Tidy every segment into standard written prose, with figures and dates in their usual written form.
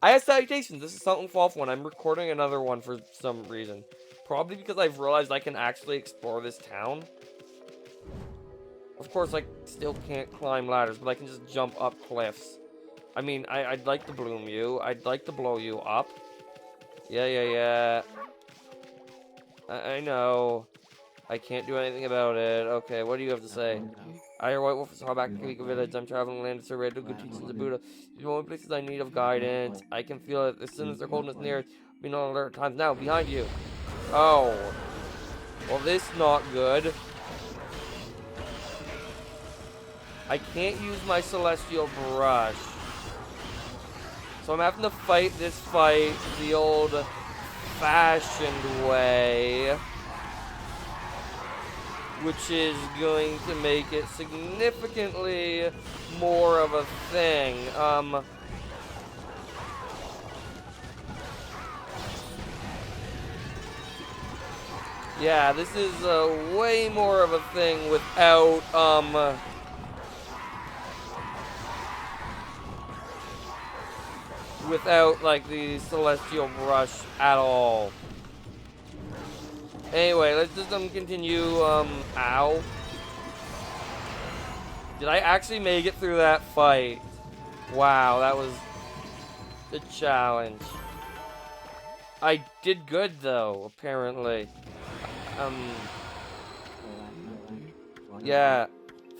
I have salutations. This is something Fawful, and I'm recording another one for some reason. Probably because I've realized I can actually explore this town. Of course, I still can't climb ladders, but I can just jump up cliffs. I mean, I'd like to bloom you. I'd like to blow you up. Yeah. I know. I can't do anything about it. Okay, what do you have to say? I hear White Wolf is back in Kavika Village. I'm traveling land to survey to good teachings of Buddha. These are the only places I need of guidance. I can feel it. The sinister coldness near. Being on alert at times now. Behind you. Oh. Well, this not good. I can't use my celestial brush. So I'm having to fight this fight the old-fashioned way. Which is going to make it significantly more of a thing. Yeah, this is way more of a thing without like the celestial brush at all. Anyway, let's just continue, ow. Did I actually make it through that fight? Wow, that was a challenge. I did good though, apparently. Yeah,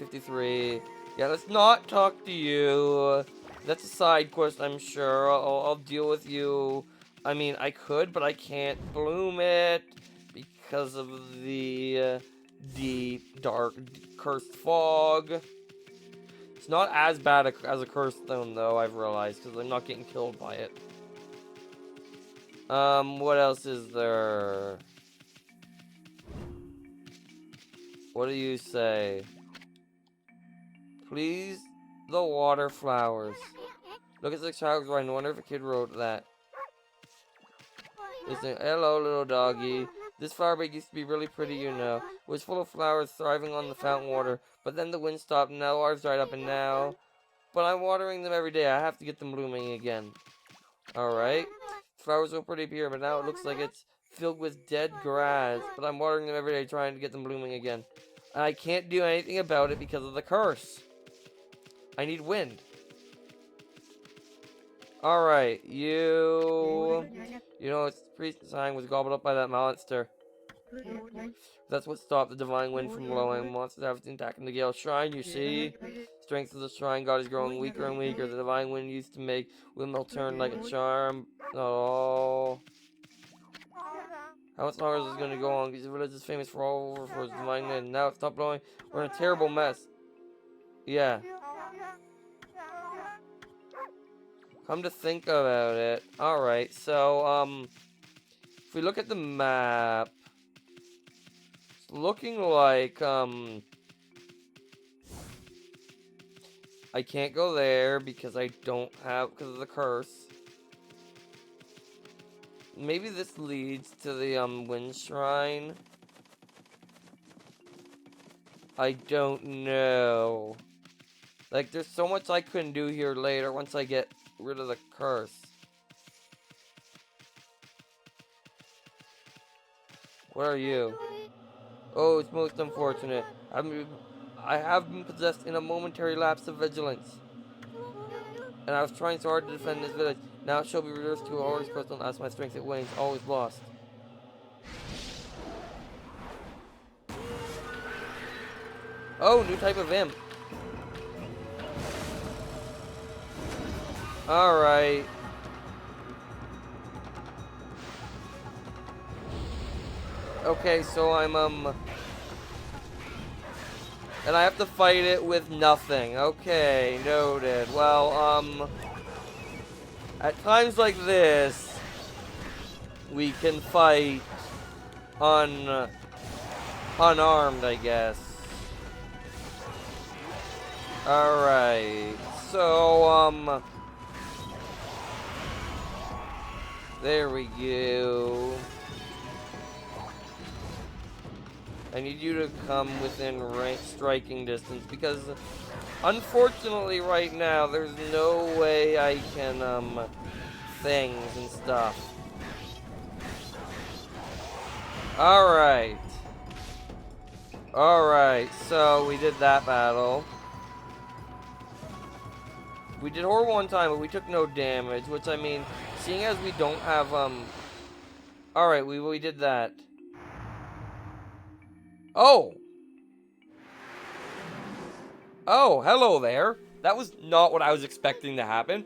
53. Yeah, let's not talk to you. That's a side quest, I'm sure. I'll deal with you. I mean, I could, but I can't bloom it because of the deep, dark, cursed fog. It's not as bad as a cursed stone, though, I've realized, because I'm not getting killed by it. What else is there? What do you say? Please, the water flowers. Look at the child's writing. I wonder if a kid wrote that. Listen, hello, little doggy. This flower bed used to be really pretty, you know. It was full of flowers thriving on the fountain water. But then the wind stopped, and now the water's dried up, and now... But I'm watering them every day. I have to get them blooming again. Alright. Flowers were pretty pure, but now it looks like it's filled with dead grass. But I'm watering them every day, trying to get them blooming again. And I can't do anything about it because of the curse. I need wind. Alright, you know, it's the priest's sign was gobbled up by that monster. That's what stopped the divine wind from blowing. Monsters have been attacking the Gale Shrine, you see? Strength of the shrine god is growing weaker and weaker. The divine wind used to make windmill turn like a charm. Oh. How much longer is this going to go on? Because the village is famous for all over for its divine wind. Now it's stopped blowing. We're in a terrible mess. Yeah. Come to think about it. Alright, so, if we look at the map, it's looking like, I can't go there because I don't have, because of the curse. Maybe this leads to the, wind shrine. I don't know. Like, there's so much I couldn't do here later once I get rid of the curse. Where are you? Oh, it's most unfortunate. I have been possessed in a momentary lapse of vigilance. And I was trying so hard to defend this village. Now it shall be reversed to a horror's crystal, and as my strength it wanes, always lost. Oh, new type of imp. Alright. Okay, so I'm, and I have to fight it with nothing. Okay, noted. Well, at times like this, we can fight unarmed, I guess. Alright, so, there we go. I need you to come within striking distance because, unfortunately, right now there's no way I can things and stuff. Alright. Alright, so we did that battle. We did horror one time, but we took no damage, which, I mean, seeing as we don't have, Alright, we did that. Oh! Oh, hello there. That was not what I was expecting to happen.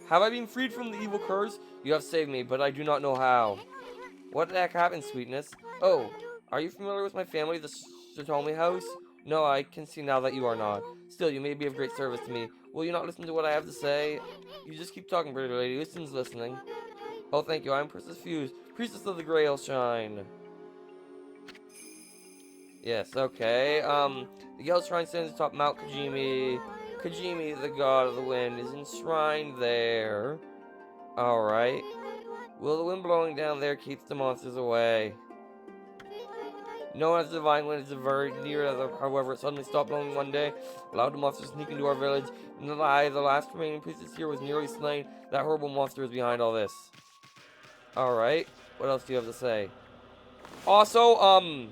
Have I been freed from the evil curse? You have saved me, but I do not know how. What the heck happened, sweetness? Oh, are you familiar with my family, the Ōkami house? No, I can see now that you are not. Still, you may be of great service to me. Will you not listen to what I have to say? You just keep talking, pretty lady. Listen's listening. Oh, thank you. I'm Princess Fuse, priestess of the Grail Shrine. Yes, okay. The Gale Shrine stands atop Mount Kajimi. Kajimi, the god of the wind, is enshrined there. Alright. Will the wind blowing down there keeps the monsters away? Known as the divine wind, is very near. However, it suddenly stopped blowing one day, allowed the monster to sneak into our village. In the lie, the last remaining priestess here was nearly slain. That horrible monster is behind all this. Alright. What else do you have to say? Also,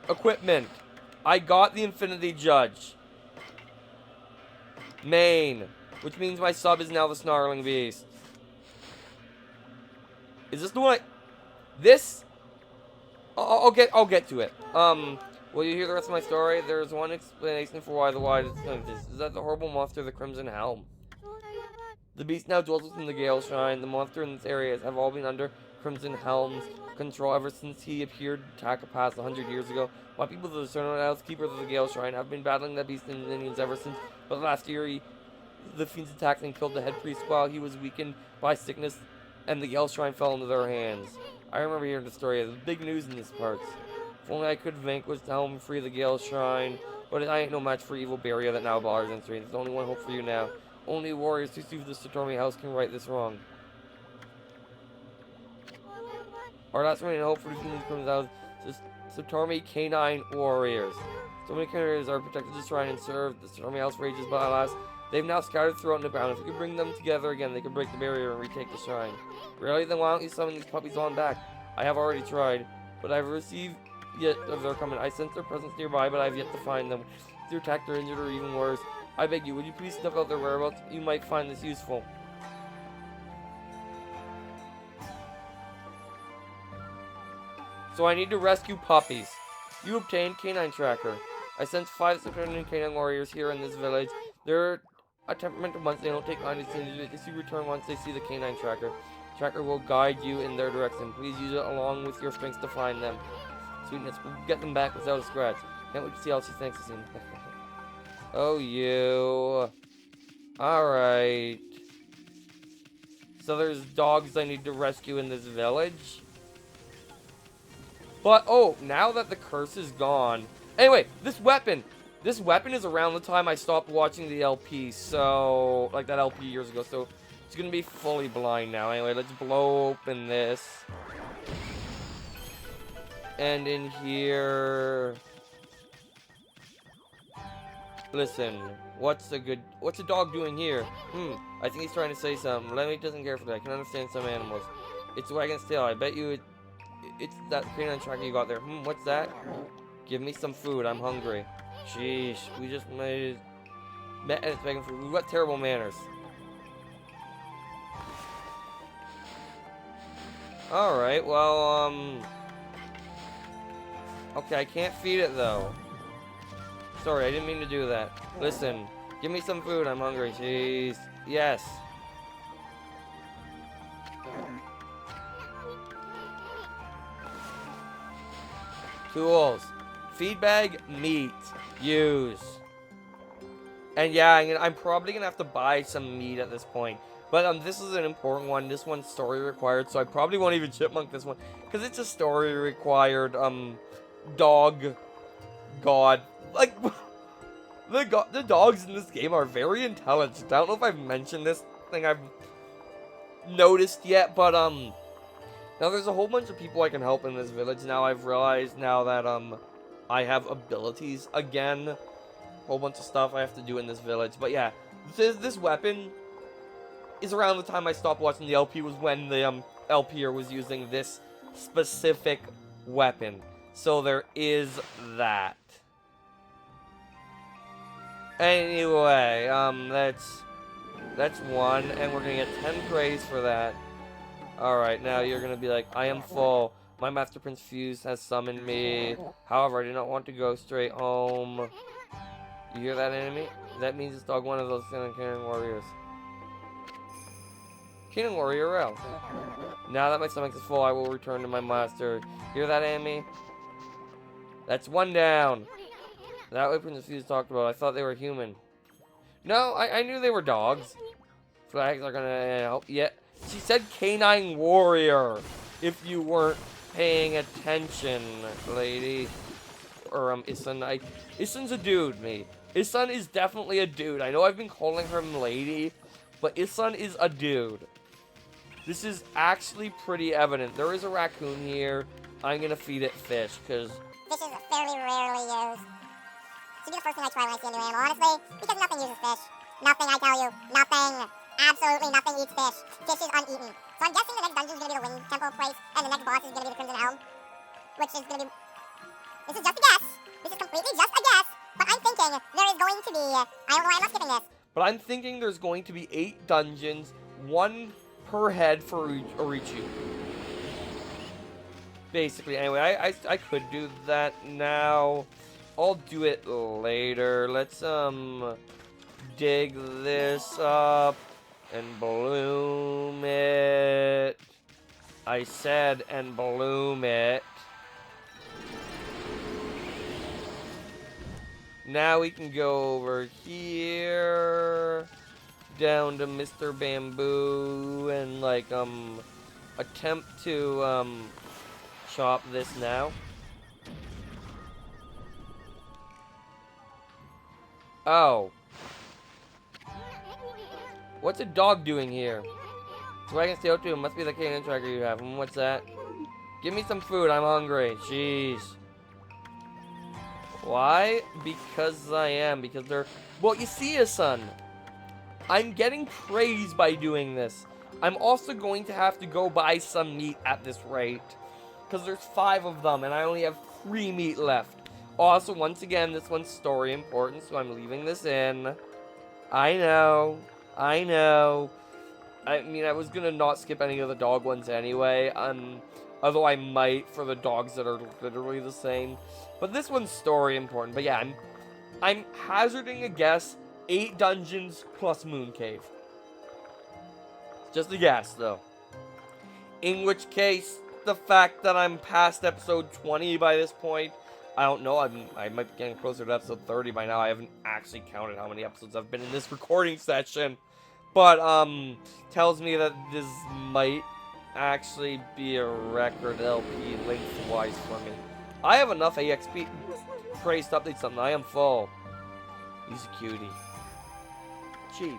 equipment. I got the Infinity Judge. Main. Which means my sub is now the Snarling Beast. Is this the one This? I'll get to it. Will you hear the rest of my story? There's one explanation for why the wide is that the horrible monster, the Crimson Helm. The beast now dwells within the Gale Shrine. The monster in this area have all been under Crimson Helm's control ever since he appeared to attack a past 100 years ago. My people, the Eternal Keepers of the Gale Shrine, have been battling that beast and the minions ever since. But last year, the fiends attacked and killed the head priest while he was weakened by sickness, and the Gale Shrine fell into their hands. I remember hearing the story. There's big news in these parts. If only I could vanquish the helm and free the Gale Shrine. But I ain't no match for evil barrier that now bars and streets. There's only one hope for you now. Only warriors who sue the Ōkami house can right this wrong. Our last remaining hope for the fiends comes out is Ōkami canine warriors. So many warriors are protected the shrine and serve. The Ōkami house rages, but alas, they've now scattered throughout the ground. If you could bring them together again, they could break the barrier and retake the shrine. Really? Then why don't you summon these puppies on back? I have already tried, but I've received yet of their coming. I sense their presence nearby, but I've yet to find them. If they're attacked or injured or even worse, I beg you, would you please snuff out their whereabouts? You might find this useful. So I need to rescue puppies. You obtained Canine Tracker. I sense 5 surrounding canine warriors here in this village. They're a temperamental bunch. They don't take kindly to it. If you return once they see the Canine Tracker. Tracker will guide you in their direction. Please use it along with your strengths to find them. Sweetness, we'll get them back without a scratch. Can't wait to see how she thanks us in. Oh, you. Alright. So there's dogs I need to rescue in this village. But, oh, now that the curse is gone. Anyway, this weapon is around the time I stopped watching the LP. So, like that LP years ago. So, it's going to be fully blind now. Anyway, let's blow open this. And in here... Listen, what's a dog doing here? I think he's trying to say something. Lemmy doesn't care for that. I can understand some animals. It's wagging tail. I bet you it's that canine tracker you got there. What's that? Give me some food. I'm hungry. Sheesh, we just made and it's begging for food. We've got terrible manners. Alright, well, okay, I can't feed it though. Sorry, I didn't mean to do that. Listen, give me some food. I'm hungry. Jeez. Yes. Tools. Feed bag, meat. Use. And yeah, I'm probably going to have to buy some meat at this point. But this is an important one. This one's story required, so I probably won't even chipmunk this one. Because it's a story required, dog god. Like, the dogs in this game are very intelligent. I don't know if I've mentioned this thing I've noticed yet, but, now there's a whole bunch of people I can help in this village now. I've realized now that, I have abilities again. A whole bunch of stuff I have to do in this village. But yeah, this weapon is around the time I stopped watching the LP, was when the LPer was using this specific weapon. So there is that. Anyway, that's one, and we're gonna get 10 praise for that. Alright, now you're gonna be like, I am full. My Master Prince Fuse has summoned me. However, I do not want to go straight home. You hear that, enemy? That means it's dog one of those Kingdom Warriors. Kingdom Warrior L. Now that my stomach is full, I will return to my master. Hear that, enemy? That's one down. That way Prince Fuse talked about. I thought they were human. No, I knew they were dogs. Flags are gonna help. Yeah, she said canine warrior. If you weren't paying attention, lady. Or Isun. Isun's a dude, mate. Isun is definitely a dude. I know I've been calling him lady, but Isun is a dude. This is actually pretty evident. There is a raccoon here. I'm gonna feed it fish, because fish is fairly rarely used. Should be the first thing I try when I see a new animal, honestly, because nothing uses fish. Nothing, I tell you. Nothing. Absolutely nothing eats fish. Fish is uneaten. So I'm guessing the next dungeon is going to be the Wind Temple place, and the next boss is going to be the Crimson Elm. Which is going to be... This is just a guess. This is completely just a guess. But I'm thinking there is going to be... I don't know why I'm not skipping this. But I'm thinking there's going to be 8 dungeons, 1 per head for Orichu. Basically, anyway, I could do that now. I'll do it later. Let's, dig this up and bloom it. I said and bloom it. Now we can go over here, down to Mr. Bamboo, and, like, attempt to, chop this now. Oh. What's a dog doing here? So I can stay out too. It must be the canine tracker you have. What's that? Give me some food. I'm hungry. Jeez. Why? Because I am. Because they're... Well, you see, son. I'm getting praise by doing this. I'm also going to have to go buy some meat at this rate. Because there's 5 of them, and I only have 3 meat left. Also, once again, this one's story important, so I'm leaving this in. I know. I know. I mean, I was gonna not skip any of the dog ones anyway. Although I might for the dogs that are literally the same. But this one's story important. But yeah, I'm hazarding a guess. 8 dungeons plus Moon Cave. Just a guess, though. In which case, the fact that I'm past episode 20 by this point, I don't know. I might be getting closer to episode 30 by now. I haven't actually counted how many episodes I've been in this recording session. But, tells me that this might actually be a record LP lengthwise for me. I have enough AXP praise to update something. I am full. He's a cutie. Cheap.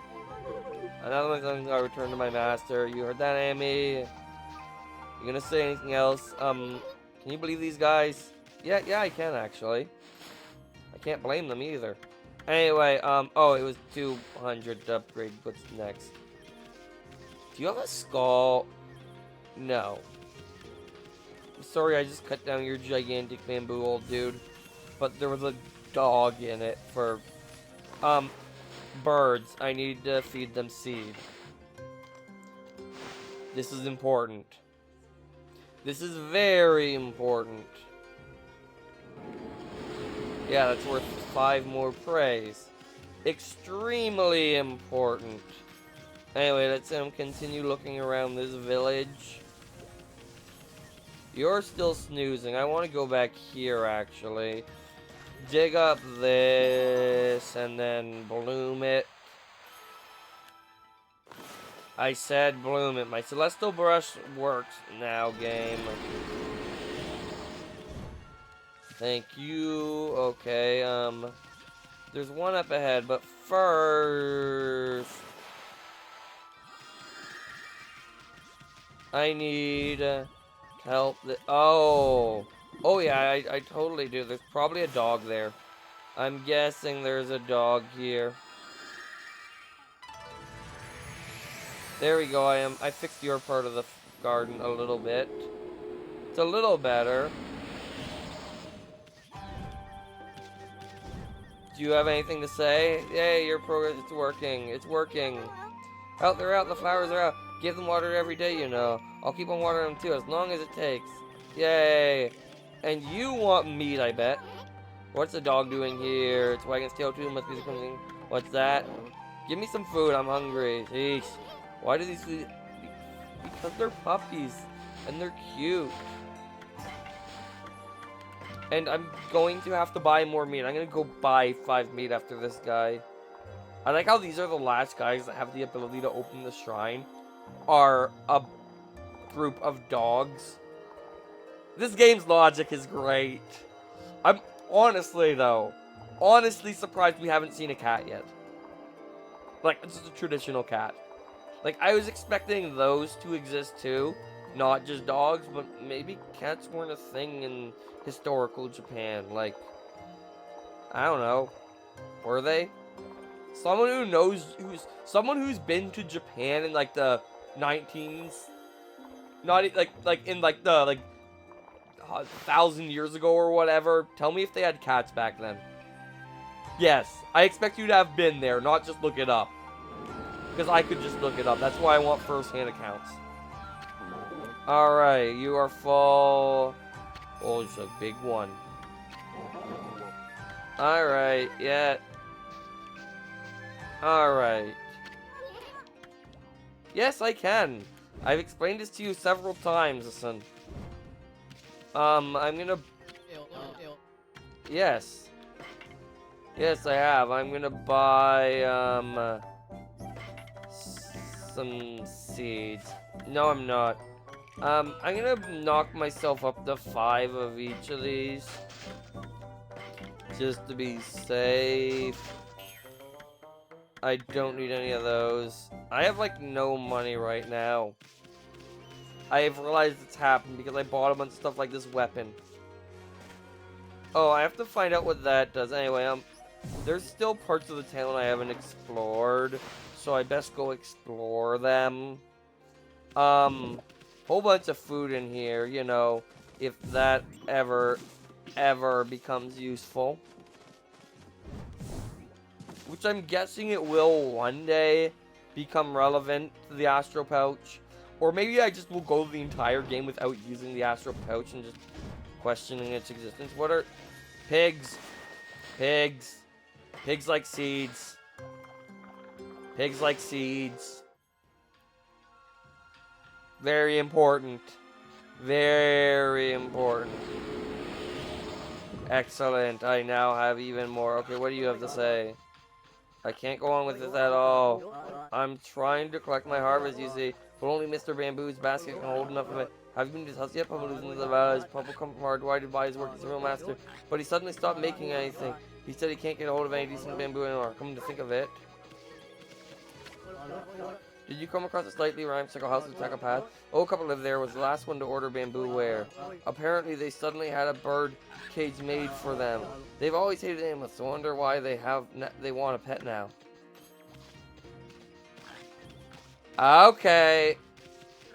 Another one, I return to my master. You heard that, Amy? You gonna say anything else? Can you believe these guys? Yeah, I can actually. I can't blame them either. Anyway, oh, it was 200 to upgrade. What's next? Do you have a skull? No. I'm sorry, I just cut down your gigantic bamboo, old dude. But there was a dog in it for, birds. I need to feed them seed. This is important. This is very important. Yeah, that's worth 5 more praise. Extremely important. Anyway, let's continue looking around this village. You're still snoozing. I want to go back here, actually. Dig up this, and then bloom it. I said bloom it. My Celestial Brush works now, game. Thank you. Okay, there's one up ahead, but first I need help. Oh yeah, I totally do. There's probably a dog there. I'm guessing there's a dog here. There we go. I fixed your part of the garden a little bit. It's a little better. Do you have anything to say? Yay, your progress, it's working. It's working. Out, they're out, the flowers are out. Give them water every day, you know. I'll keep on watering them too, as long as it takes. Yay. And you want meat, I bet. What's the dog doing here? It's wagging its tail too, must be something. What's that? Give me some food, I'm hungry. Jeez. Why do these... Because they're puppies. And they're cute. And I'm going to have to buy more meat. I'm going to go buy 5 meat after this guy. I like how these are the last guys that have the ability to open the shrine. Are a group of dogs. This game's logic is great. I'm honestly surprised we haven't seen a cat yet. Like, it's just a traditional cat. Like, I was expecting those to exist too. Not just dogs, but maybe cats weren't a thing in historical Japan. Like, I don't know. Were they? Someone who knows, someone who's been to Japan in like the 19s, not like in like the 1,000 years ago or whatever. Tell me if they had cats back then. Yes, I expect you to have been there, not just look it up. Because I could just look it up. That's why I want first-hand accounts. Alright, you are full. Oh, it's a big one. Alright, yeah. Alright. Yes, I can. I've explained this to you several times, listen. I'm gonna... Yes. Yes, I have. I'm gonna buy, some seeds. No, I'm not. I'm gonna knock myself up to 5 of each of these. Just to be safe. I don't need any of those. I have, like, no money right now. I've realized it's happened because I bought a bunch of stuff like this weapon. Oh, I have to find out what that does. Anyway, there's still parts of the town I haven't explored, so I best go explore them. Whole bunch of food in here, you know, if that ever becomes useful. Which I'm guessing it will one day become relevant to the Astro Pouch. Or maybe I just will go the entire game without using the Astro Pouch and just questioning its existence. What are... Pigs. Pigs. Pigs like seeds. Pigs like seeds. Very important. Very important. Excellent. I now have even more. Okay, what do you have to say? I can't go on with this at all. I'm trying to collect my harvest, you see, but only Mr. Bamboo's basket can hold enough of it. Have you been to his house yet? Papa lives in the valleys. Papa come from hard. Why did buy his work as a real master? But he suddenly stopped making anything. He said he can't get a hold of any decent bamboo anymore. Come to think of it. Did you come across a slightly rhyme-cycle house with a path? Oh, a couple lived there. Was the last one to order bamboo ware. Apparently, they suddenly had a bird cage made for them. They've always hated animals, so I wonder why they want a pet now. Okay.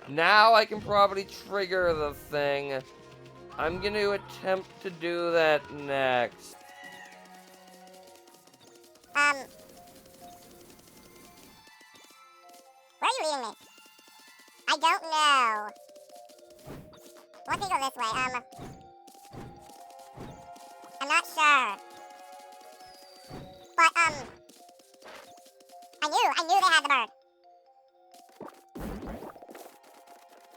Now I can probably trigger the thing. I'm going to attempt to do that next. Where are you leading me? I don't know. Let me go this way. I'm not sure. But, I knew they had the bird.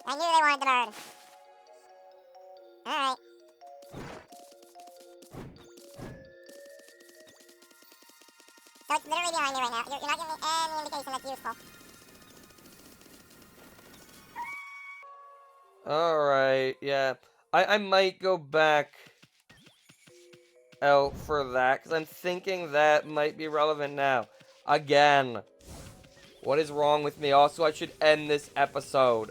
I knew they wanted the bird. Alright. So it's literally behind me right now. You're not giving me any indication that's useful. Alright, yeah. I might go back out for that, because I'm thinking that might be relevant now. Again. What is wrong with me? Also, I should end this episode.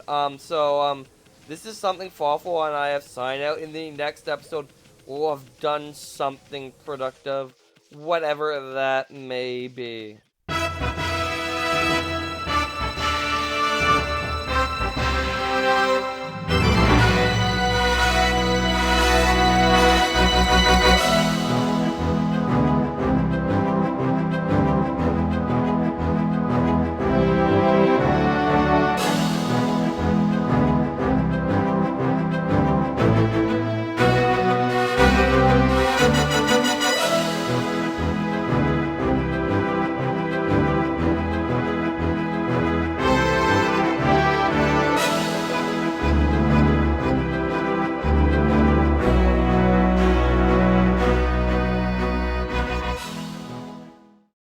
This is something Fawful and I have signed out. In the next episode, we'll have done something productive. Whatever that may be.